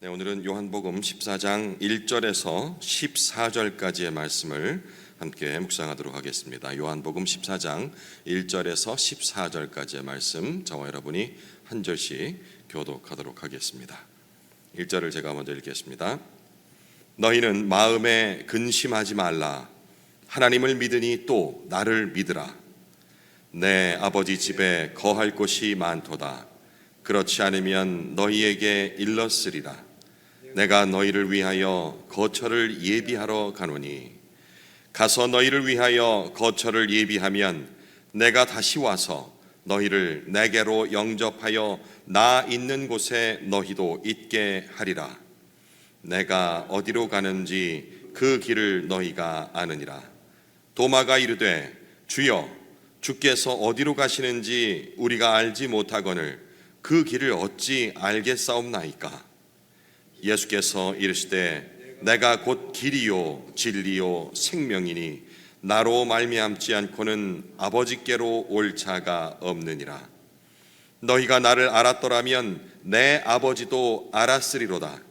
네, 오늘은 요한복음 14장 1절에서 14절까지의 말씀을 함께 묵상하도록 하겠습니다. 요한복음 14장 1절에서 14절까지의 말씀, 저와 여러분이 한 절씩 교독하도록 하겠습니다. 1절을 제가 먼저 읽겠습니다. 너희는 마음에 근심하지 말라. 하나님을 믿으니 또 나를 믿으라. 내 아버지 집에 거할 곳이 많도다. 그렇지 않으면 너희에게 일렀으리라. 내가 너희를 위하여 거처를 예비하러 가노니 가서 너희를 위하여 거처를 예비하면 내가 다시 와서 너희를 내게로 영접하여 나 있는 곳에 너희도 있게 하리라. 내가 어디로 가는지 그 길을 너희가 아느니라. 도마가 이르되 주여 주께서 어디로 가시는지 우리가 알지 못하거늘 그 길을 어찌 알겠사옵나이까. 예수께서 이르시되 내가 곧 길이요 진리요 생명이니 나로 말미암지 않고는 아버지께로 올 자가 없느니라. 너희가 나를 알았더라면 내 아버지도 알았으리로다.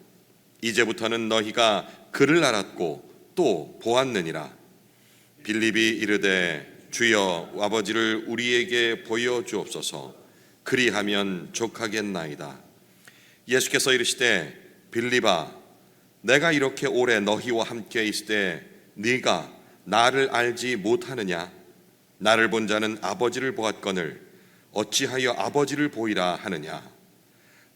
이제부터는 너희가 그를 알았고 또 보았느니라. 빌립이 이르되 주여 아버지를 우리에게 보여주옵소서. 그리하면 족하겠나이다. 예수께서 이르시되 빌립아, 내가 이렇게 오래 너희와 함께 있을 때 네가 나를 알지 못하느냐? 나를 본 자는 아버지를 보았거늘 어찌하여 아버지를 보이라 하느냐?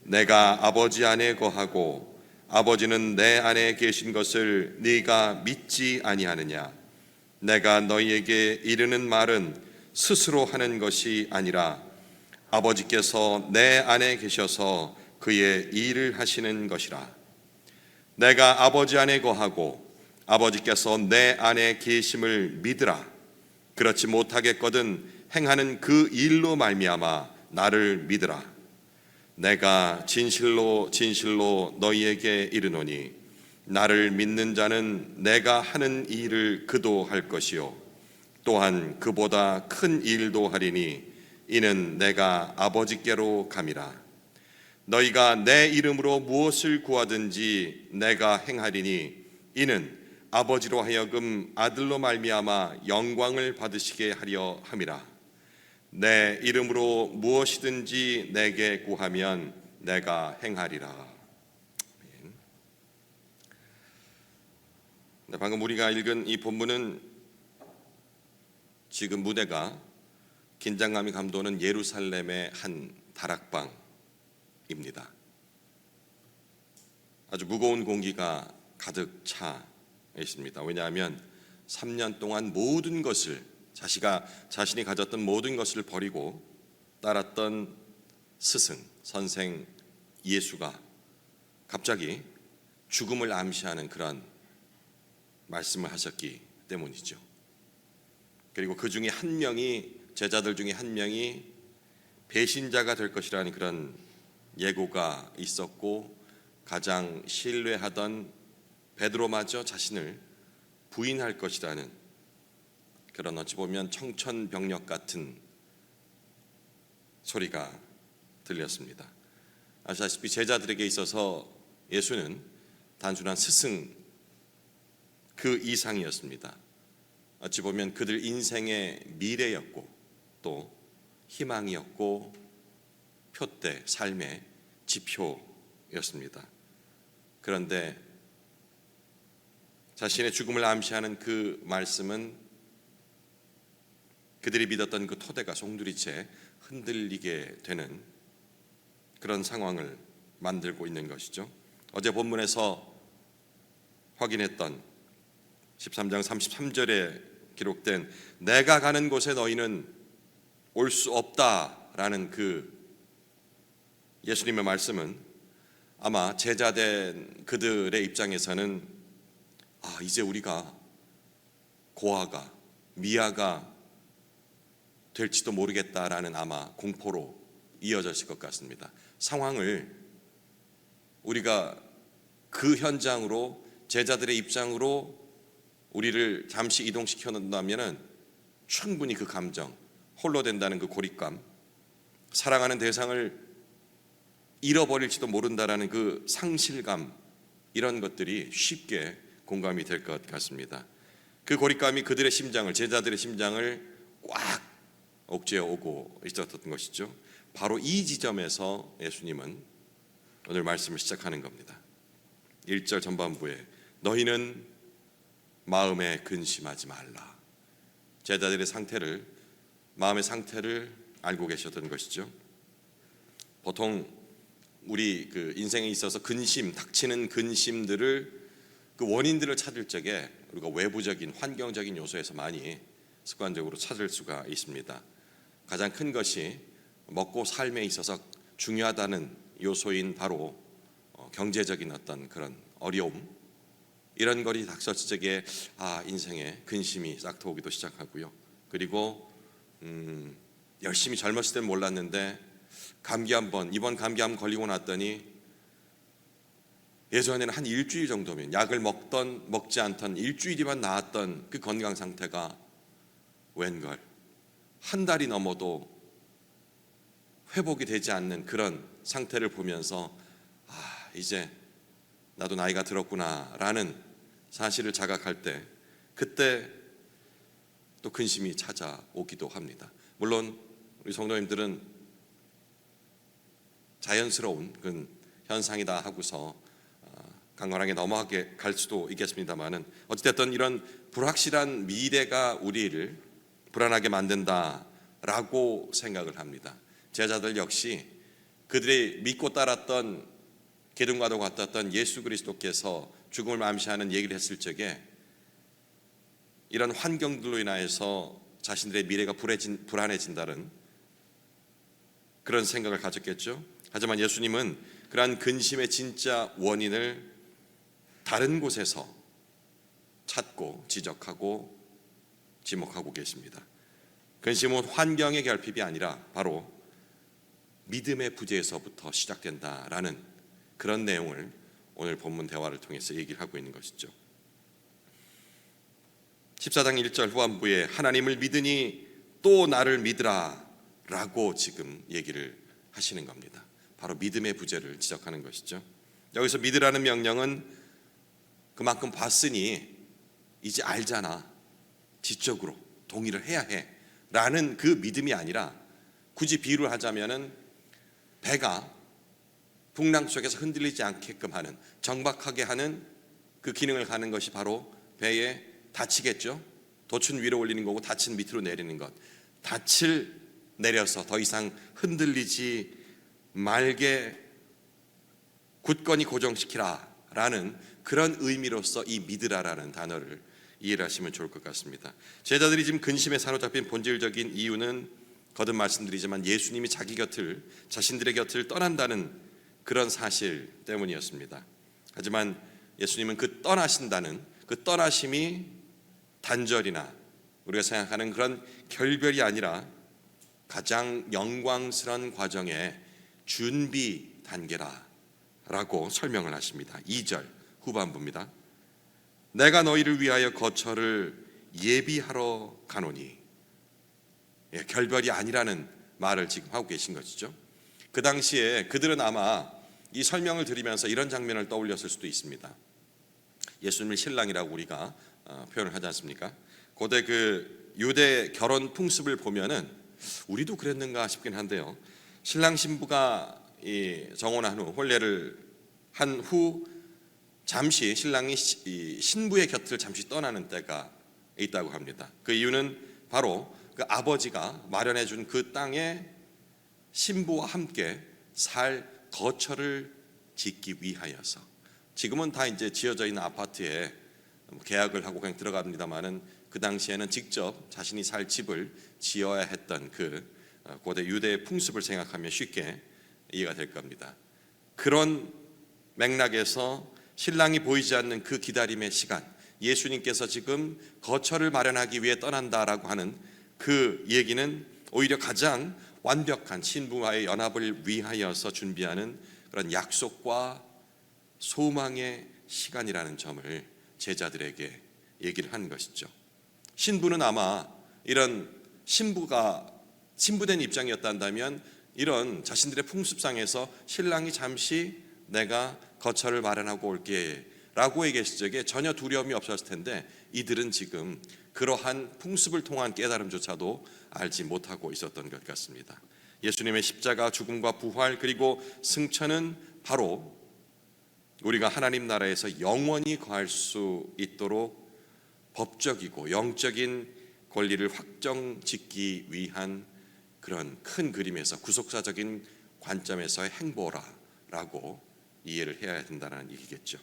내가 아버지 안에 거하고 아버지는 내 안에 계신 것을 네가 믿지 아니하느냐? 내가 너희에게 이르는 말은 스스로 하는 것이 아니라 아버지께서 내 안에 계셔서 그의 일을 하시는 것이라. 내가 아버지 안에 거하고 아버지께서 내 안에 계심을 믿으라. 그렇지 못하겠거든 행하는 그 일로 말미암아 나를 믿으라. 내가 진실로 진실로 너희에게 이르노니 나를 믿는 자는 내가 하는 일을 그도 할 것이요 또한 그보다 큰 일도 하리니 이는 내가 아버지께로 감이라. 너희가 내 이름으로 무엇을 구하든지 내가 행하리니 이는 아버지로 하여금 아들로 말미암아 영광을 받으시게 하려 함이라. 내 이름으로 무엇이든지 내게 구하면 내가 행하리라. 네, 방금 우리가 읽은 이 본문은 지금 무대가 긴장감이 감도는 예루살렘의 한 다락방 입니다. 아주 무거운 공기가 가득 차 있습니다. 왜냐하면 3년 동안 모든 것을 자신이 가졌던 모든 것을 버리고 따랐던 스승, 선생 예수가 갑자기 죽음을 암시하는 그런 말씀을 하셨기 때문이죠. 그리고 그 중에 한 명이, 제자들 중에 한 명이 배신자가 될 것이라는 그런 예고가 있었고 가장 신뢰하던 베드로마저 자신을 부인할 것이라는 그런 어찌 보면 청천벽력 같은 소리가 들렸습니다. 아시다시피 제자들에게 있어서 예수는 단순한 스승 그 이상이었습니다. 어찌 보면 그들 인생의 미래였고 또 희망이었고 표대, 삶의 지표였습니다. 그런데 자신의 죽음을 암시하는 그 말씀은 그들이 믿었던 그 토대가 송두리째 흔들리게 되는 그런 상황을 만들고 있는 것이죠. 어제 본문에서 확인했던 13장 33절에 기록된 내가 가는 곳에 너희는 올 수 없다라는 그 예수님의 말씀은 아마 제자된 그들의 입장에서는 이제 우리가 고아가 미아가 될지도 모르겠다라는 아마 공포로 이어졌을 것 같습니다. 상황을 우리가 그 현장으로 제자들의 입장으로 우리를 잠시 이동시켜 놓는다면 충분히 그 감정, 홀로 된다는 그 고립감, 사랑하는 대상을 잃어버릴지도 모른다라는 그 상실감, 이런 것들이 쉽게 공감이 될 것 같습니다. 그 고립감이 그들의 심장을, 제자들의 심장을 꽉 옥죄어 오고 있었던 것이죠. 바로 이 지점에서 예수님은 오늘 말씀을 시작하는 겁니다. 1절 전반부에 너희는 마음에 근심하지 말라. 제자들의 상태를, 마음의 상태를 알고 계셨던 것이죠. 보통 우리 그 인생에 있어서 근심, 닥치는 근심들을, 그 원인들을 찾을 적에 우리가 외부적인 환경적인 요소에서 많이 습관적으로 찾을 수가 있습니다. 가장 큰 것이 먹고 삶에 있어서 중요하다는 요소인 바로 경제적인 어떤 그런 어려움, 이런 것이 닥쳤을 적에 인생에 근심이 싹 트오기도 시작하고요. 그리고 열심히 젊었을 때는 몰랐는데 이번 감기 한번 걸리고 났더니 예전에는 한 일주일 정도면 약을 먹지 않던 일주일이만 나았던 그 건강 상태가 웬걸 한 달이 넘어도 회복이 되지 않는 그런 상태를 보면서 이제 나도 나이가 들었구나라는 사실을 자각할 때, 그때 또 근심이 찾아오기도 합니다. 물론 우리 성도님들은 자연스러운 그 현상이다 하고서 강건하게 넘어가게 갈 수도 있겠습니다만은, 어찌됐든 이런 불확실한 미래가 우리를 불안하게 만든다라고 생각을 합니다. 제자들 역시 그들이 믿고 따랐던, 기둥과도 같았던 예수 그리스도께서 죽음을 암시하는 얘기를 했을 적에 이런 환경들로 인하여서 자신들의 미래가 불안해진다는 그런 생각을 가졌겠죠. 하지만 예수님은 그러한 근심의 진짜 원인을 다른 곳에서 찾고 지적하고 지목하고 계십니다. 근심은 환경의 결핍이 아니라 바로 믿음의 부재에서부터 시작된다라는 그런 내용을 오늘 본문 대화를 통해서 얘기를 하고 있는 것이죠. 14장 1절 후반부에 하나님을 믿으니 또 나를 믿으라 라고 지금 얘기를 하시는 겁니다. 바로 믿음의 부재를 지적하는 것이죠. 여기서 믿으라는 명령은 그만큼 봤으니 이제 알잖아, 지적으로 동의를 해야 해 라는 그 믿음이 아니라, 굳이 비유를 하자면은 배가 풍랑 속에서 흔들리지 않게끔 하는, 정박하게 하는 그 기능을 하는 것이 바로 배의 닻이겠죠. 돛은 위로 올리는 거고 닻은 밑으로 내리는 것. 닻을 내려서 더 이상 흔들리지 말게 굳건히 고정시키라 라는 그런 의미로서 이 믿으라라는 단어를 이해를 하시면 좋을 것 같습니다. 제자들이 지금 근심에 사로잡힌 본질적인 이유는 거듭 말씀드리지만 예수님이 자신들의 곁을 떠난다는 그런 사실 때문이었습니다. 하지만 예수님은 그 떠나신다는 그 떠나심이 단절이나 우리가 생각하는 그런 결별이 아니라 가장 영광스러운 과정의 준비 단계라고 설명을 하십니다. 2절 후반부입니다. 내가 너희를 위하여 거처를 예비하러 가노니, 결별이 아니라는 말을 지금 하고 계신 것이죠. 그 당시에 그들은 아마 이 설명을 들으면서 이런 장면을 떠올렸을 수도 있습니다. 예수님을 신랑이라고 우리가 표현을 하지 않습니까? 고대 그 유대 결혼 풍습을 보면은 우리도 그랬는가 싶긴 한데요, 신랑 신부가 정혼한 후, 혼례를 한 후 잠시 신랑이 신부의 곁을 잠시 떠나는 때가 있다고 합니다. 그 이유는 바로 그 아버지가 마련해 준 그 땅에 신부와 함께 살 거처를 짓기 위하여서, 지금은 다 이제 지어져 있는 아파트에 계약을 하고 그냥 들어갑니다만은 그 당시에는 직접 자신이 살 집을 지어야 했던 그 고대 유대의 풍습을 생각하면 쉽게 이해가 될 겁니다. 그런 맥락에서 신랑이 보이지 않는 그 기다림의 시간, 예수님께서 지금 거처를 마련하기 위해 떠난다라고 하는 그 얘기는 오히려 가장 완벽한 신부와의 연합을 위하여서 준비하는 그런 약속과 소망의 시간이라는 점을 제자들에게 얘기를 한 것이죠. 신부는 아마 이런 신부된 입장이었다면 이런 자신들의 풍습상에서 신랑이 잠시 내가 거처를 마련하고 올게 라고 얘기했을 적에 전혀 두려움이 없었을 텐데 이들은 지금 그러한 풍습을 통한 깨달음조차도 알지 못하고 있었던 것 같습니다. 예수님의 십자가 죽음과 부활 그리고 승천은 바로 우리가 하나님 나라에서 영원히 거할 수 있도록 법적이고 영적인 권리를 확정짓기 위한 그런 큰 그림에서 구속사적인 관점에서의 행보라라고 이해를 해야 된다는 얘기겠죠.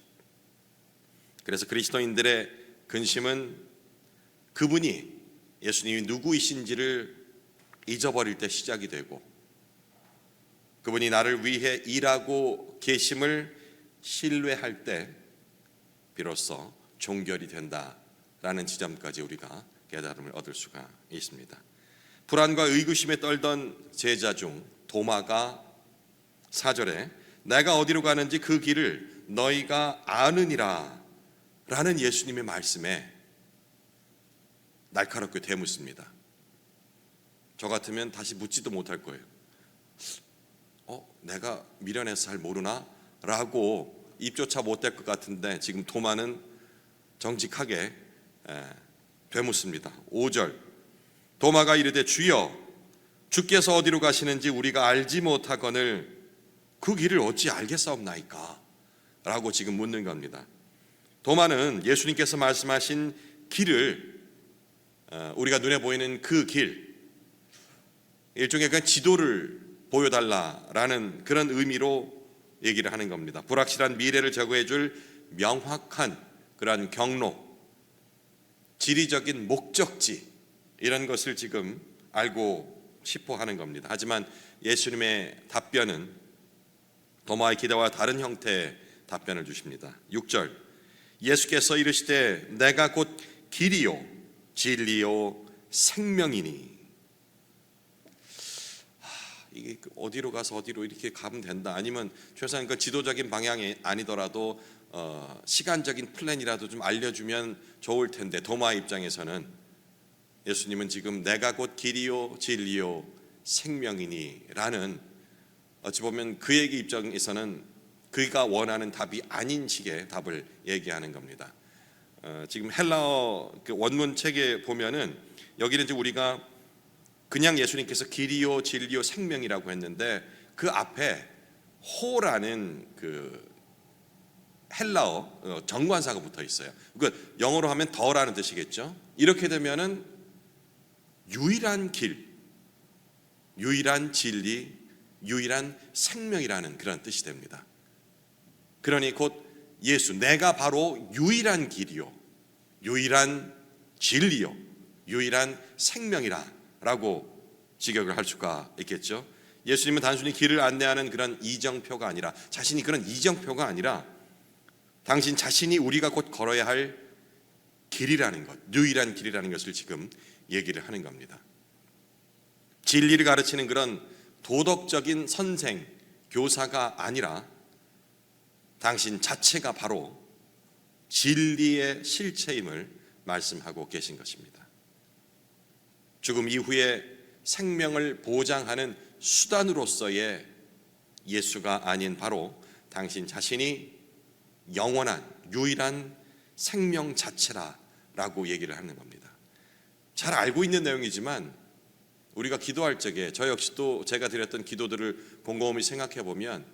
그래서 그리스도인들의 근심은 그분이 예수님이 누구이신지를 잊어버릴 때 시작이 되고 그분이 나를 위해 일하고 계심을 신뢰할 때 비로소 종결이 된다라는 지점까지 우리가 깨달음을 얻을 수가 있습니다. 불안과 의구심에 떨던 제자 중 도마가 4절에 내가 어디로 가는지 그 길을 너희가 아느니라 라는 예수님의 말씀에 날카롭게 되묻습니다. 저 같으면 다시 묻지도 못할 거예요. 내가 미련해서 잘 모르나? 라고 입조차 못될 것 같은데 지금 도마는 정직하게 되묻습니다. 5절 도마가 이르되 주여 주께서 어디로 가시는지 우리가 알지 못하거늘 그 길을 어찌 알겠사옵나이까? 라고 지금 묻는 겁니다. 도마는 예수님께서 말씀하신 길을 우리가 눈에 보이는 그 길 일종의 그 지도를 보여달라라는 그런 의미로 얘기를 하는 겁니다. 불확실한 미래를 제거해 줄 명확한 그러한 경로, 지리적인 목적지 이런 것을 지금 알고 싶어 하는 겁니다. 하지만 예수님의 답변은 도마의 기대와 다른 형태의 답변을 주십니다. 6절 예수께서 이르시되 내가 곧 길이요 진리요 생명이니 이게 어디로 가서 어디로 이렇게 가면 된다 아니면 최소한 그 지도적인 방향이 아니더라도 시간적인 플랜이라도 좀 알려주면 좋을 텐데 도마의 입장에서는 예수님은 지금 내가 곧 길이요 진리요 생명이니 라는 어찌 보면 그에게 입장에서는 그가 원하는 답이 아닌 식의 답을 얘기하는 겁니다. 지금 헬라어 그 원문 책에 보면은 여기는 이제 우리가 그냥 예수님께서 길이요 진리요 생명이라고 했는데 그 앞에 호라는 그 헬라어 정관사가 붙어 있어요. 그 영어로 하면 더라는 뜻이겠죠. 이렇게 되면은 유일한 길, 유일한 진리, 유일한 생명이라는 그런 뜻이 됩니다. 그러니 곧 예수, 내가 바로 유일한 길이요, 유일한 진리요, 유일한 생명이라 라고 직역을 할 수가 있겠죠. 예수님은 단순히 길을 안내하는 그런 이정표가 아니라 자신이 그런 이정표가 아니라 당신 자신이 우리가 곧 걸어야 할 길이라는 것, 유일한 길이라는 것을 지금 얘기를 하는 겁니다. 진리를 가르치는 그런 도덕적인 선생, 교사가 아니라 당신 자체가 바로 진리의 실체임을 말씀하고 계신 것입니다. 죽음 이후에 생명을 보장하는 수단으로서의 예수가 아닌 바로 당신 자신이 영원한 유일한 생명 자체라라고 얘기를 하는 겁니다. 잘 알고 있는 내용이지만 우리가 기도할 적에 저 역시도 제가 드렸던 기도들을 곰곰이 생각해 보면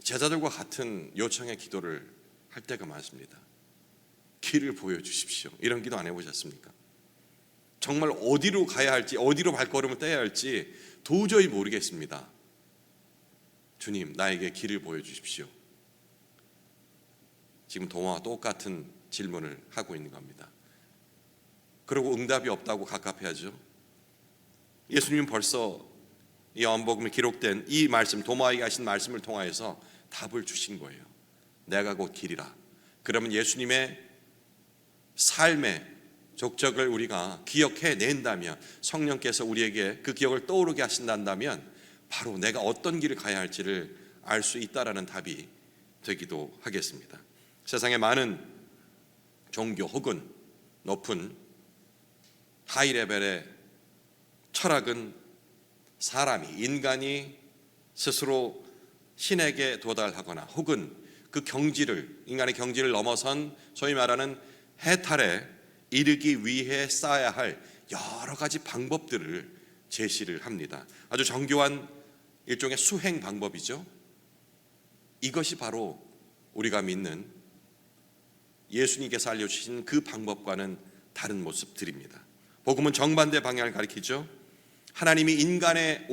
제자들과 같은 요청의 기도를 할 때가 많습니다. 길을 보여주십시오. 이런 기도 안 해보셨습니까? 정말 어디로 가야 할지 어디로 발걸음을 떼야 할지 도저히 모르겠습니다. 주님 나에게 길을 보여주십시오. 지금 도마와 똑같은 질문을 하고 있는 겁니다. 그리고 응답이 없다고 갑갑해하죠. 예수님은 벌써 이 요한복음에 기록된 이 말씀 도마에게 하신 말씀을 통하여서 답을 주신 거예요. 내가 곧 길이라. 그러면 예수님의 삶의 족적을 우리가 기억해 낸다면 성령께서 우리에게 그 기억을 떠오르게 하신다면 바로 내가 어떤 길을 가야 할지를 알 수 있다라는 답이 되기도 하겠습니다. 세상의 많은 종교 혹은 높은 하이 레벨의 철학은 사람이 인간이 스스로 신에게 도달하거나 혹은 그 경지를, 인간의 경지를 넘어선 소위 말하는 해탈에 이르기 위해 쌓아야 할 여러 가지 방법들을 제시를 합니다. 아주 정교한 일종의 수행 방법이죠. 이것이 바로 우리가 믿는 예수님께서 알려주신 그 방법과는 다른 모습들입니다. 복음은 정반대 방향을 가리키죠. 하나님이 인간에게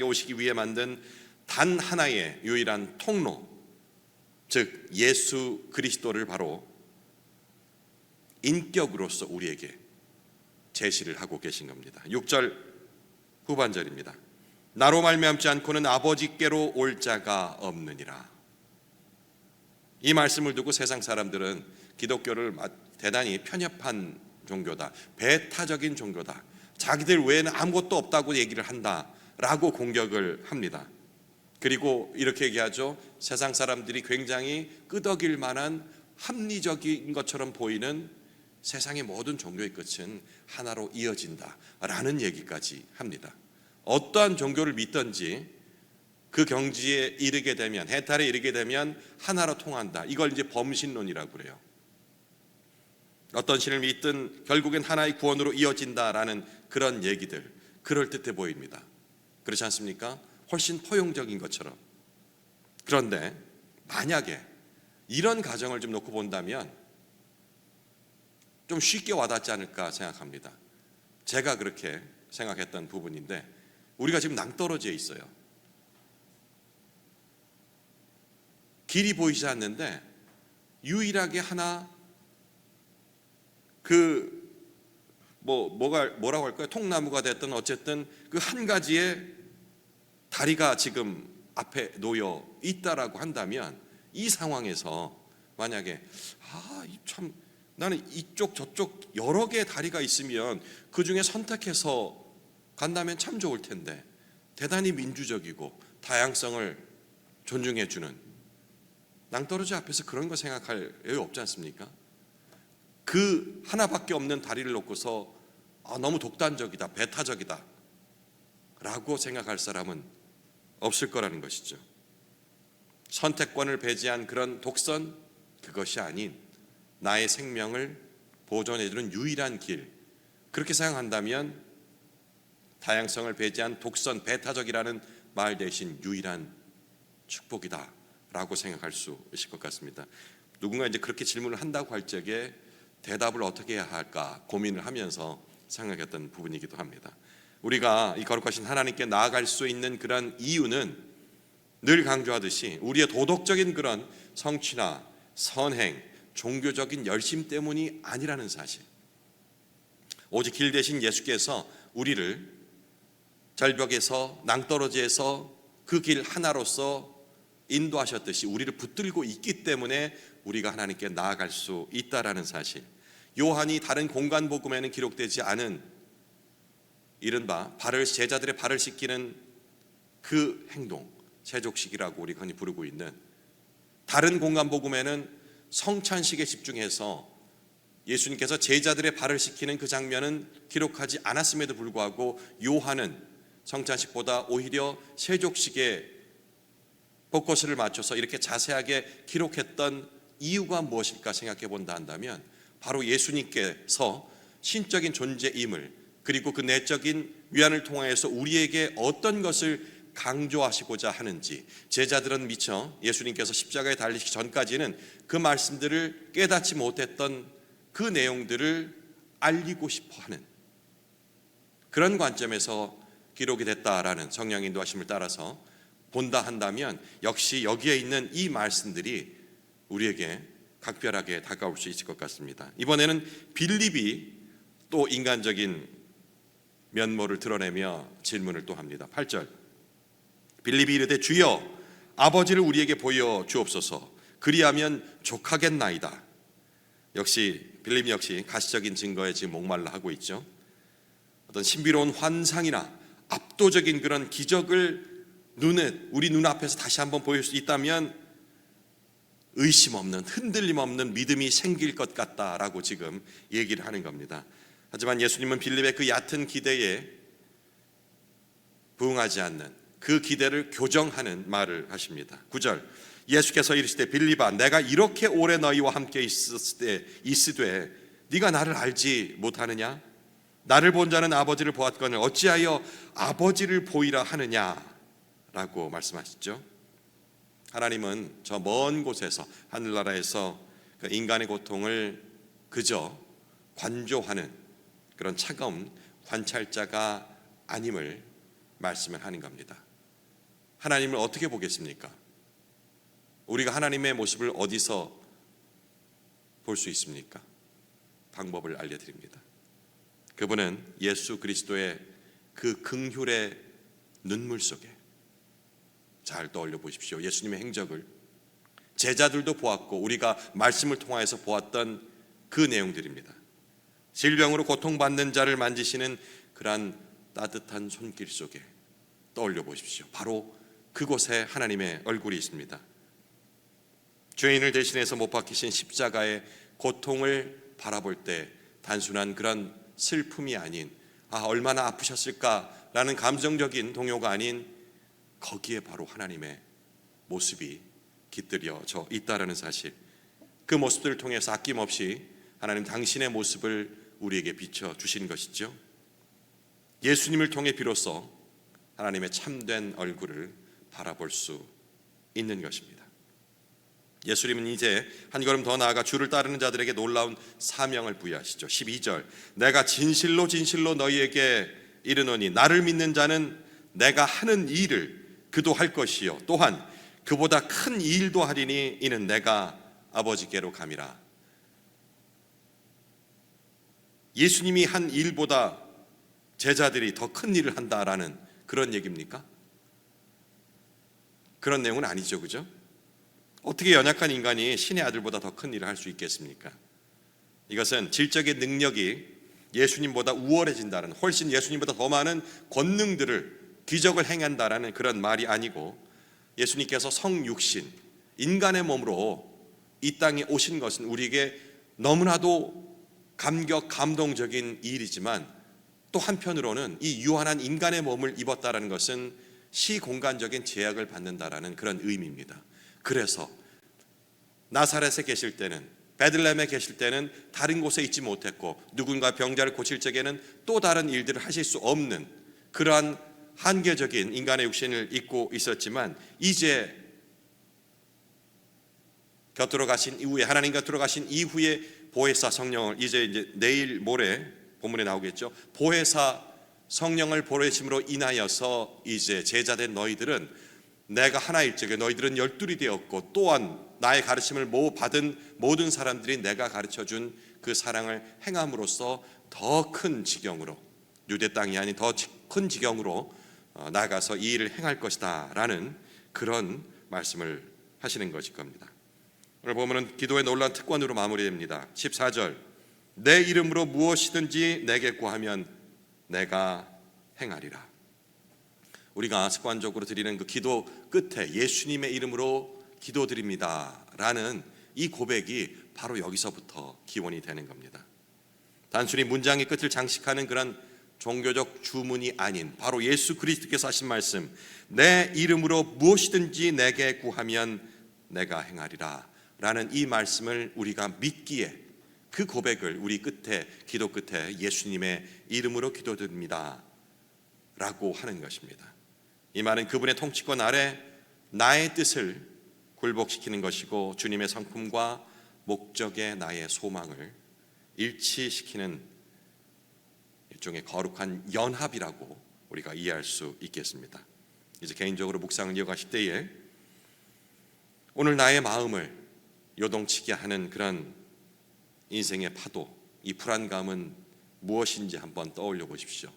오시기 위해 만든 단 하나의 유일한 통로, 즉 예수 그리스도를 바로 인격으로서 우리에게 제시를 하고 계신 겁니다. 6절 후반절입니다. 나로 말미암지 않고는 아버지께로 올 자가 없느니라. 이 말씀을 두고 세상 사람들은 기독교를 대단히 편협한 종교다, 배타적인 종교다, 자기들 외에는 아무것도 없다고 얘기를 한다라고 공격을 합니다. 그리고 이렇게 얘기하죠. 세상 사람들이 굉장히 끄덕일 만한 합리적인 것처럼 보이는 세상의 모든 종교의 끝은 하나로 이어진다라는 얘기까지 합니다. 어떠한 종교를 믿든지 그 경지에 이르게 되면, 해탈에 이르게 되면 하나로 통한다. 이걸 이제 범신론이라고 그래요. 어떤 신을 믿든 결국엔 하나의 구원으로 이어진다라는 그런 얘기들, 그럴듯해 보입니다. 그렇지 않습니까? 훨씬 포용적인 것처럼. 그런데 만약에 이런 가정을 좀 놓고 본다면 좀 쉽게 와닿지 않을까 생각합니다. 제가 그렇게 생각했던 부분인데, 우리가 지금 낭떠러지에 있어요. 길이 보이지 않는데 유일하게 하나 뭐라고 할까요? 통나무가 됐든 어쨌든 그 한 가지의 다리가 지금 앞에 놓여 있다라고 한다면, 이 상황에서 만약에 참 나는 이쪽 저쪽 여러 개의 다리가 있으면 그 중에 선택해서 간다면 참 좋을 텐데, 대단히 민주적이고 다양성을 존중해주는 낭떠러지 앞에서 그런 거 생각할 여유 없지 않습니까? 그 하나밖에 없는 다리를 놓고서 너무 독단적이다, 배타적이다 라고 생각할 사람은 없을 거라는 것이죠. 선택권을 배제한 그런 독선, 그것이 아닌 나의 생명을 보존해주는 유일한 길, 그렇게 생각한다면 다양성을 배제한 독선, 배타적이라는 말 대신 유일한 축복이다 라고 생각할 수 있을 것 같습니다. 누군가 이제 그렇게 질문을 한다고 할 적에 대답을 어떻게 해야 할까 고민을 하면서 생각했던 부분이기도 합니다. 우리가 이 거룩하신 하나님께 나아갈 수 있는 그런 이유는 늘 강조하듯이 우리의 도덕적인 그런 성취나 선행, 종교적인 열심 때문이 아니라는 사실, 오직 길 대신 예수께서 우리를 절벽에서, 낭떠러지에서 그 길 하나로서 인도하셨듯이 우리를 붙들고 있기 때문에 우리가 하나님께 나아갈 수 있다라는 사실, 요한이 다른 공간 복음에는 기록되지 않은 이른바 제자들의 발을 씻기는 그 행동, 세족식이라고 우리 흔히 부르고 있는, 다른 공간 복음에는 성찬식에 집중해서 예수님께서 제자들의 발을 씻기는 그 장면은 기록하지 않았음에도 불구하고 요한은 성찬식보다 오히려 세족식에 포커스를 맞춰서 이렇게 자세하게 기록했던 이유가 무엇일까 생각해 본다 한다면, 바로 예수님께서 신적인 존재임을, 그리고 그 내적인 위안을 통하여서 우리에게 어떤 것을 강조하시고자 하는지, 제자들은 미처 예수님께서 십자가에 달리시기 전까지는 그 말씀들을 깨닫지 못했던 그 내용들을 알리고 싶어하는 그런 관점에서 기록이 됐다라는 성령 인도하심을 따라서 본다 한다면, 역시 여기에 있는 이 말씀들이 우리에게 각별하게 다가올 수 있을 것 같습니다. 이번에는 빌립이 또 인간적인 면모를 드러내며 질문을 또 합니다. 8절, 빌립이 이르되 주여 아버지를 우리에게 보여 주옵소서, 그리하면 족하겠나이다. 역시 빌립 역시 가시적인 증거에 지금 목말라 하고 있죠. 어떤 신비로운 환상이나 압도적인 그런 기적을 우리 눈앞에서 다시 한번 보일 수 있다면 의심 없는, 흔들림 없는 믿음이 생길 것 같다라고 지금 얘기를 하는 겁니다. 하지만 예수님은 빌립의 그 얕은 기대에 부응하지 않는 그 기대를 교정하는 말을 하십니다. 9절, 예수께서 이르시되 빌립아, 내가 이렇게 오래 너희와 함께 있으되 네가 나를 알지 못하느냐? 나를 본 자는 아버지를 보았거늘 어찌하여 아버지를 보이라 하느냐라고 말씀하시죠. 하나님은 저 먼 곳에서, 하늘나라에서 그 인간의 고통을 그저 관조하는 그런 차가운 관찰자가 아님을 말씀을 하는 겁니다. 하나님을 어떻게 보겠습니까? 우리가 하나님의 모습을 어디서 볼 수 있습니까? 방법을 알려드립니다. 그분은 예수 그리스도의 그 긍휼의 눈물 속에, 잘 떠올려 보십시오. 예수님의 행적을 제자들도 보았고 우리가 말씀을 통하여서 보았던 그 내용들입니다. 질병으로 고통받는 자를 만지시는 그러한 따뜻한 손길 속에 떠올려 보십시오. 바로 그곳에 하나님의 얼굴이 있습니다. 죄인을 대신해서 못 박히신 십자가의 고통을 바라볼 때 단순한 그런 슬픔이 아닌, 얼마나 아프셨을까라는 감정적인 동요가 아닌, 거기에 바로 하나님의 모습이 깃들여져 있다라는 사실, 그 모습들을 통해서 아낌없이 하나님 당신의 모습을 우리에게 비춰주신 것이죠. 예수님을 통해 비로소 하나님의 참된 얼굴을 바라볼 수 있는 것입니다. 예수님은 이제 한 걸음 더 나아가 주를 따르는 자들에게 놀라운 사명을 부여하시죠. 12절, 내가 진실로 진실로 너희에게 이르노니 나를 믿는 자는 내가 하는 일을 그도 할 것이요 또한 그보다 큰 일도 하리니 이는 내가 아버지께로 감이라. 예수님이 한 일보다 제자들이 더 큰 일을 한다라는 그런 얘기입니까? 그런 내용은 아니죠, 그죠? 어떻게 연약한 인간이 신의 아들보다 더 큰 일을 할 수 있겠습니까? 이것은 질적인 능력이 예수님보다 우월해진다는, 훨씬 예수님보다 더 많은 권능들을, 기적을 행한다라는 그런 말이 아니고, 예수님께서 성육신, 인간의 몸으로 이 땅에 오신 것은 우리에게 너무나도 감동적인 일이지만, 또 한편으로는 이 유한한 인간의 몸을 입었다라는 것은 시공간적인 제약을 받는다라는 그런 의미입니다. 그래서 나사렛에 계실 때는, 베들레헴에 계실 때는 다른 곳에 있지 못했고, 누군가 병자를 고칠 적에는 또 다른 일들을 하실 수 없는 그러한 한계적인 인간의 육신을 입고 있었지만, 이제 곁으로 가신 이후에, 하나님 곁으로 가신 이후에 보혜사 성령을, 이제 내일 모레 본문에 나오겠죠. 보혜사 성령을 보내심으로 인하여서 이제 제자된 너희들은, 내가 하나일 적에 너희들은 열둘이 되었고, 또한 나의 가르침을 받은 모든 사람들이 내가 가르쳐준 그 사랑을 행함으로써 더 큰 지경으로, 유대 땅이 아닌 더 큰 지경으로 나아가서 이 일을 행할 것이다 라는 그런 말씀을 하시는 것일 겁니다. 오늘 보면은 기도의 놀라운 특권으로 마무리됩니다. 14절, 내 이름으로 무엇이든지 내게 구하면 내가 행하리라. 우리가 습관적으로 드리는 그 기도 끝에 예수님의 이름으로 기도드립니다 라는 이 고백이 바로 여기서부터 기원이 되는 겁니다. 단순히 문장의 끝을 장식하는 그런 종교적 주문이 아닌, 바로 예수 그리스도께서 하신 말씀, 내 이름으로 무엇이든지 내게 구하면 내가 행하리라 라는 이 말씀을 우리가 믿기에, 그 고백을 우리 끝에, 기도 끝에 예수님의 이름으로 기도드립니다 라고 하는 것입니다. 이 말은 그분의 통치권 아래 나의 뜻을 굴복시키는 것이고, 주님의 성품과 목적에 나의 소망을 일치시키는 일종의 거룩한 연합이라고 우리가 이해할 수 있겠습니다. 이제 개인적으로 묵상을 이어가실 때에 오늘 나의 마음을 요동치게 하는 그런 인생의 파도, 이 불안감은 무엇인지 한번 떠올려 보십시오.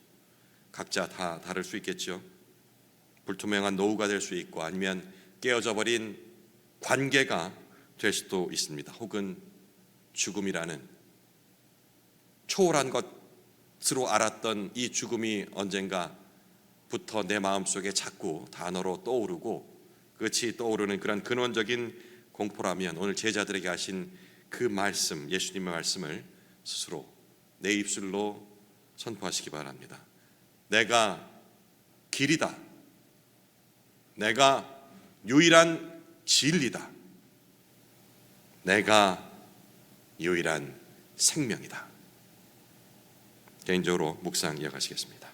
각자 다 다를 수 있겠죠. 불투명한 노후가 될 수 있고, 아니면 깨어져 버린 관계가 될 수도 있습니다. 혹은 죽음이라는 초월한 것으로 알았던 이 죽음이 언젠가부터 내 마음속에 자꾸 단어로 떠오르고 끝이 떠오르는 그런 근원적인 공포라면, 오늘 제자들에게 하신 그 말씀, 예수님의 말씀을 스스로 내 입술로 선포하시기 바랍니다. 내가 길이다. 내가 유일한 진리다. 내가 유일한 생명이다. 개인적으로 묵상 이어가시겠습니다.